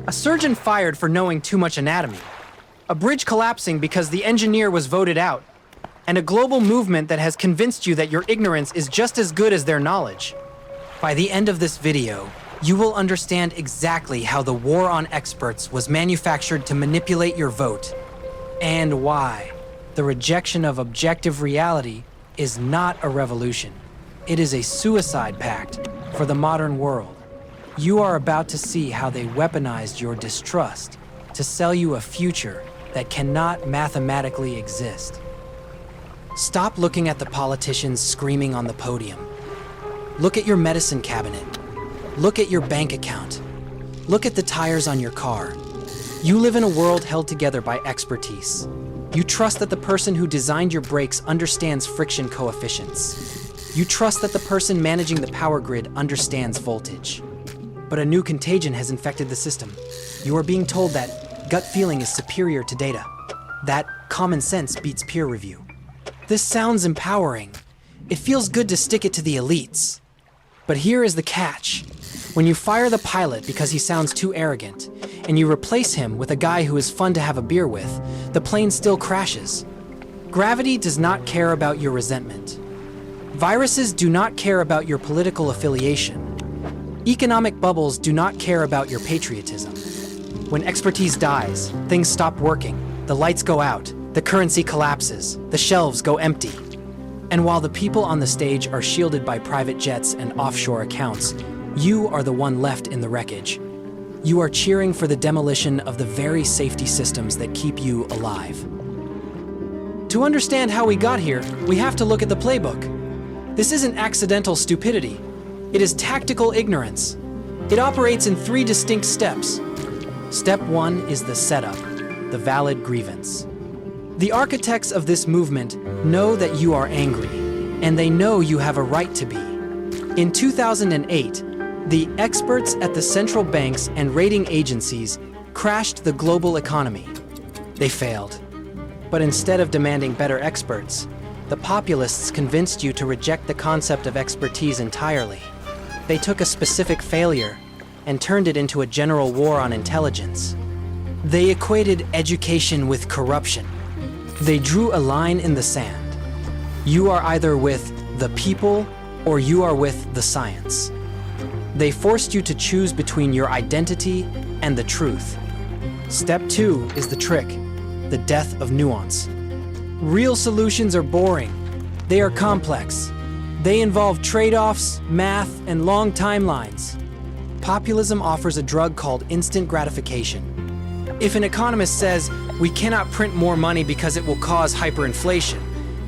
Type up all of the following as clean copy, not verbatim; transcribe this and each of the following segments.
A surgeon fired for knowing too much anatomy. A bridge collapsing because the engineer was voted out. And a global movement that has convinced you that your ignorance is just as good as their knowledge. By the end of this video, you will understand exactly how the war on experts was manufactured to manipulate your vote, and why the rejection of objective reality is not a revolution. It is a suicide pact for the modern world. You are about to see how they weaponized your distrust to sell you a future that cannot mathematically exist. Stop looking at the politicians screaming on the podium. Look at your medicine cabinet. Look at your bank account. Look at the tires on your car. You live in a world held together by expertise. You trust that the person who designed your brakes understands friction coefficients. You trust that the person managing the power grid understands voltage. But a new contagion has infected the system. You are being told that gut feeling is superior to data, that common sense beats peer review. This sounds empowering. It feels good to stick it to the elites. But here is the catch. When you fire the pilot because he sounds too arrogant, and you replace him with a guy who is fun to have a beer with, the plane still crashes. Gravity does not care about your resentment. Viruses do not care about your political affiliation. Economic bubbles do not care about your patriotism. When expertise dies, things stop working, the lights go out, the currency collapses, the shelves go empty. And while the people on the stage are shielded by private jets and offshore accounts, you are the one left in the wreckage. You are cheering for the demolition of the very safety systems that keep you alive. To understand how we got here, we have to look at the playbook. This isn't accidental stupidity. It is tactical ignorance. It operates in 3 distinct steps. Step 1 is the setup, the valid grievance. The architects of this movement know that you are angry, and they know you have a right to be. In 2008, the experts at the central banks and rating agencies crashed the global economy. They failed. But instead of demanding better experts, the populists convinced you to reject the concept of expertise entirely. They took a specific failure and turned it into a general war on intelligence. They equated education with corruption. They drew a line in the sand. You are either with the people or you are with the science. They forced you to choose between your identity and the truth. Step 2 is the trick, the death of nuance. Real solutions are boring. They are complex. They involve trade-offs, math, and long timelines. Populism offers a drug called instant gratification. If an economist says, we cannot print more money because it will cause hyperinflation,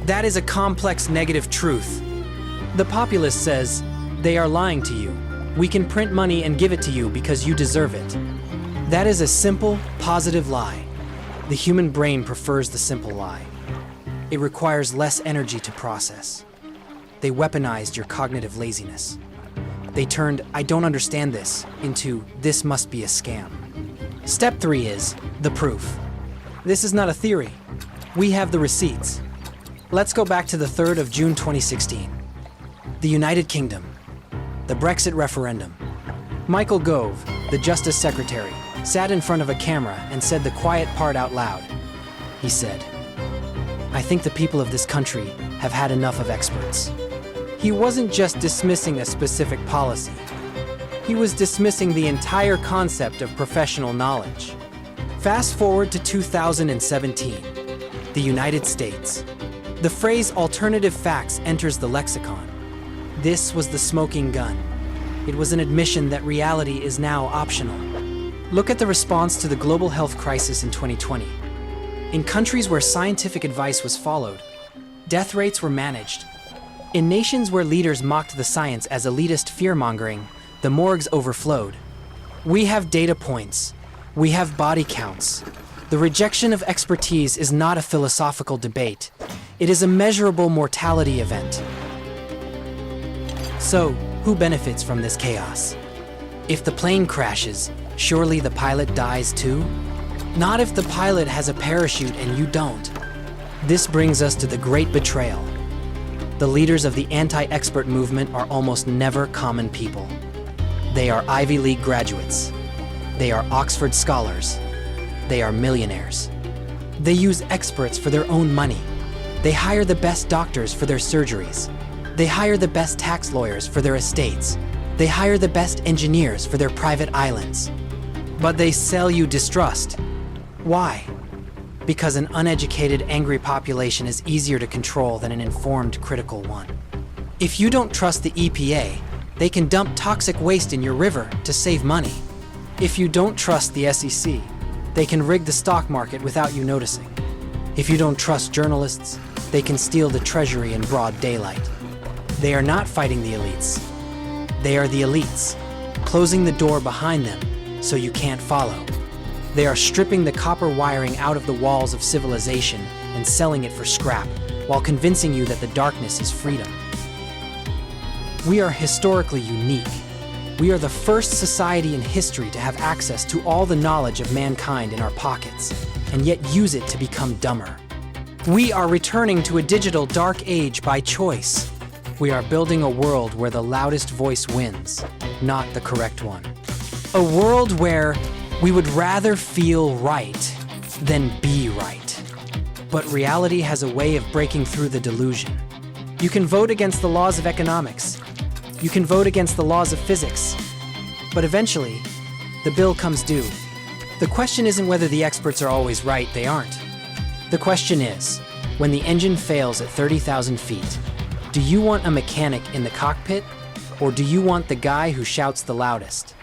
that is a complex negative truth. The populist says, they are lying to you. We can print money and give it to you because you deserve it. That is a simple, positive lie. The human brain prefers the simple lie. It requires less energy to process. They weaponized your cognitive laziness. They turned, I don't understand this, into, this must be a scam. Step 3 is the proof. This is not a theory. We have the receipts. Let's go back to the 3rd of June 2016. The United Kingdom. The Brexit referendum. Michael Gove, the Justice Secretary, sat in front of a camera and said the quiet part out loud. He said, I think the people of this country have had enough of experts. He wasn't just dismissing a specific policy. He was dismissing the entire concept of professional knowledge. Fast forward to 2017, the United States. The phrase alternative facts enters the lexicon. This was the smoking gun. It was an admission that reality is now optional. Look at the response to the global health crisis in 2020. In countries where scientific advice was followed, death rates were managed. In nations where leaders mocked the science as elitist fear-mongering, the morgues overflowed. We have data points. We have body counts. The rejection of expertise is not a philosophical debate. It is a measurable mortality event. So, who benefits from this chaos? If the plane crashes, surely the pilot dies too? Not if the pilot has a parachute and you don't. This brings us to the great betrayal. The leaders of the anti-expert movement are almost never common people. They are Ivy League graduates. They are Oxford scholars. They are millionaires. They use experts for their own money. They hire the best doctors for their surgeries. They hire the best tax lawyers for their estates. They hire the best engineers for their private islands. But they sell you distrust. Why? Because an uneducated, angry population is easier to control than an informed, critical one. If you don't trust the EPA, they can dump toxic waste in your river to save money. If you don't trust the SEC, they can rig the stock market without you noticing. If you don't trust journalists, they can steal the treasury in broad daylight. They are not fighting the elites. They are the elites, closing the door behind them so you can't follow. They are stripping the copper wiring out of the walls of civilization and selling it for scrap, while convincing you that the darkness is freedom. We are historically unique. We are the first society in history to have access to all the knowledge of mankind in our pockets, and yet use it to become dumber. We are returning to a digital dark age by choice. We are building a world where the loudest voice wins, not the correct one. A world where we would rather feel right than be right. But reality has a way of breaking through the delusion. You can vote against the laws of economics. You can vote against the laws of physics. But eventually, the bill comes due. The question isn't whether the experts are always right, they aren't. The question is, when the engine fails at 30,000 feet, do you want a mechanic in the cockpit, or do you want the guy who shouts the loudest?